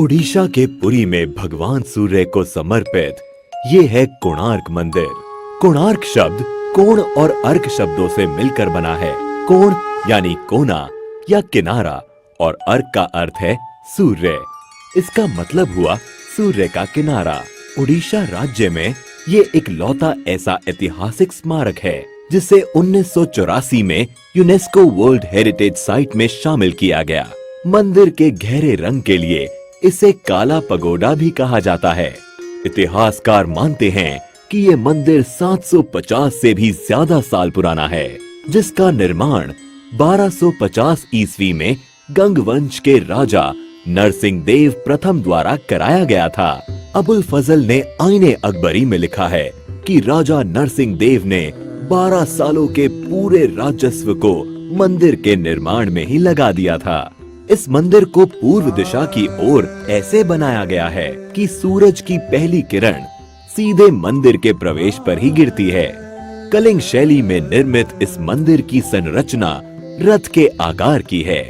उड़ीसा के पुरी में भगवान सूर्य को समर्पित ये है कोणार्क मंदिर। कोणार्क शब्द कोण और अर्क शब्दों से मिलकर बना है। कोण यानी कोना या किनारा और अर्क का अर्थ है सूर्य। इसका मतलब हुआ सूर्य का किनारा। उड़ीसा राज्य में ये इकलौता ऐसा ऐतिहासिक स्मारक है जिसे 1984 में यूनेस्को वर्ल्ड हेरिटेज साइट में शामिल किया गया। मंदिर के गहरे रंग के लिए इसे काला पगोडा भी कहा जाता है। इतिहासकार मानते हैं कि ये मंदिर 750 से भी ज्यादा साल पुराना है, जिसका निर्माण 1250 ईस्वी में गंग वंश के राजा नरसिंह देव प्रथम द्वारा कराया गया था। अबुल फजल ने आईने अकबरी में लिखा है कि राजा नरसिंह देव ने 12 सालों के पूरे राजस्व को मंदिर के निर्माण में ही लगा दिया था। इस मंदिर को पूर्व दिशा की ओर ऐसे बनाया गया है कि सूरज की पहली किरण सीधे मंदिर के प्रवेश पर ही गिरती है। कलिंग शैली में निर्मित इस मंदिर की संरचना रथ के आकार की है।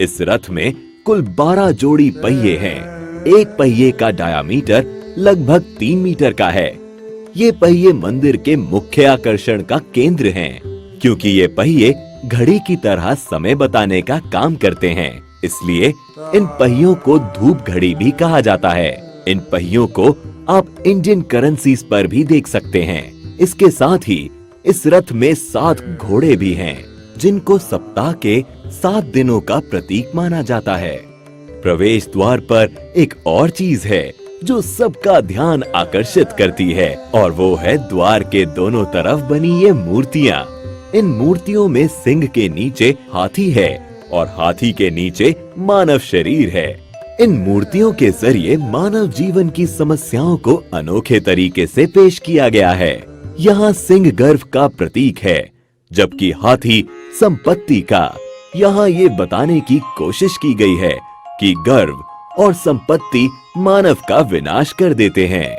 इस रथ में कुल 12 जोड़ी पहिए हैं। एक पहिए का डायामीटर लगभग 3 मीटर का है। ये पहिए मंदिर के मुख्य आकर्षण का केंद्र हैं, क्योंकि ये पहिए घड़ी की तरह समय बताने का काम करते हैं। इसलिए इन पहियों को धूप घड़ी भी कहा जाता है। इन पहियों को आप इंडियन करेंसीज पर भी देख सकते हैं। इसके साथ ही इस रथ में 7 घोड़े भी हैं, जिनको सप्ताह के 7 दिनों का प्रतीक माना जाता है। प्रवेश द्वार पर एक और चीज है जो सबका ध्यान आकर्षित करती है, और वो है द्वार के दोनों तरफ बनी ये मूर्तियाँ। इन मूर्तियों में सिंह के नीचे हाथी है और हाथी के नीचे मानव शरीर है। इन मूर्तियों के जरिए मानव जीवन की समस्याओं को अनोखे तरीके से पेश किया गया है। यहाँ सिंह गर्व का प्रतीक है, जबकि हाथी संपत्ति का। यहाँ ये बताने की कोशिश की गई है कि गर्व और संपत्ति मानव का विनाश कर देते हैं।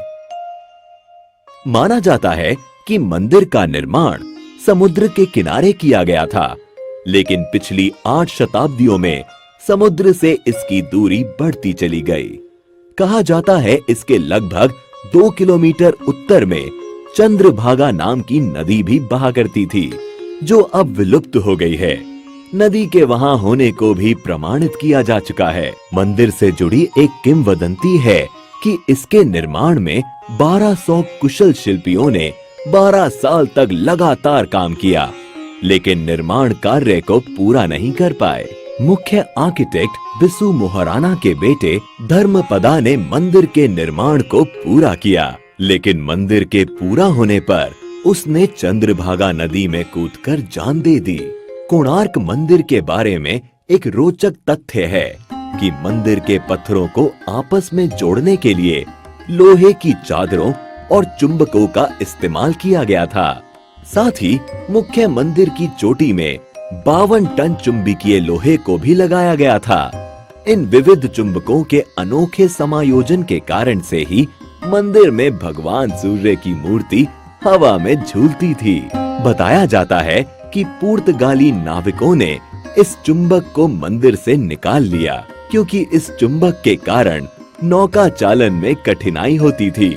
माना जाता है कि मंदिर का निर्माण समुद्र के किनारे किया गया था, लेकिन पिछली 8 शताब्दियों में समुद्र से इसकी दूरी बढ़ती चली गई। कहा जाता है इसके लगभग 2 किलोमीटर उत्तर में चंद्रभागा नाम की नदी भी बहा करती थी, जो अब विलुप्त हो गई है। नदी के वहां होने को भी प्रमाणित किया जा चुका है। मंदिर से जुड़ी एक किंवदंती है कि इसके निर्माण में 1200 कुशल शिल्पियों ने 12 साल तक लगातार काम किया, लेकिन निर्माण कार्य को पूरा नहीं कर पाए। मुख्य आर्किटेक्ट बिसु मोहराना के बेटे धर्मपदा ने मंदिर के निर्माण को पूरा किया, लेकिन मंदिर के पूरा होने पर उसने चंद्रभागा नदी में कूदकर जान दे दी। कोणार्क मंदिर के बारे में एक रोचक तथ्य है कि मंदिर के पत्थरों को आपस में जोड़ने के लिए लोहे की चादरों और चुंबकों का इस्तेमाल किया गया था। साथ ही मुख्य मंदिर की चोटी में 52 टन चुंबकीय लोहे को भी लगाया गया था। इन विविध चुंबकों के अनोखे समायोजन के कारण से ही मंदिर में भगवान सूर्य की मूर्ति हवा में झूलती थी। बताया जाता है कि पुर्तगाली नाविकों ने इस चुंबक को मंदिर से निकाल लिया, क्योंकि इस चुंबक के कारण नौका चालन में कठिनाई होती थी।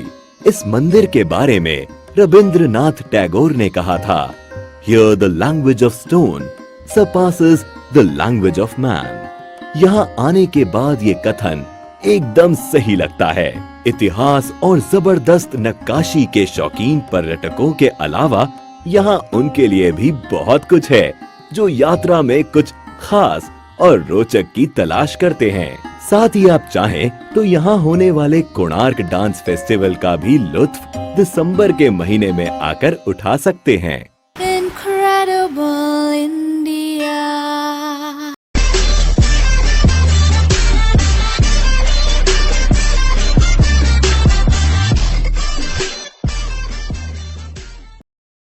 इस मंदिर के बारे में रविंद्रनाथ टैगोर ने कहा था, Here the language of stone surpasses the language of man। यहाँ आने के बाद ये कथन एकदम सही लगता है। इतिहास और जबरदस्त नक्काशी के शौकीन पर्यटकों के अलावा यहाँ उनके लिए भी बहुत कुछ है, जो यात्रा में कुछ खास और रोचक की तलाश करते हैं। साथ ही आप चाहें तो यहाँ होने वाले कोणार्क डांस फेस्टिवल का भी लुत्फ दिसंबर के महीने में आकर उठा सकते हैं।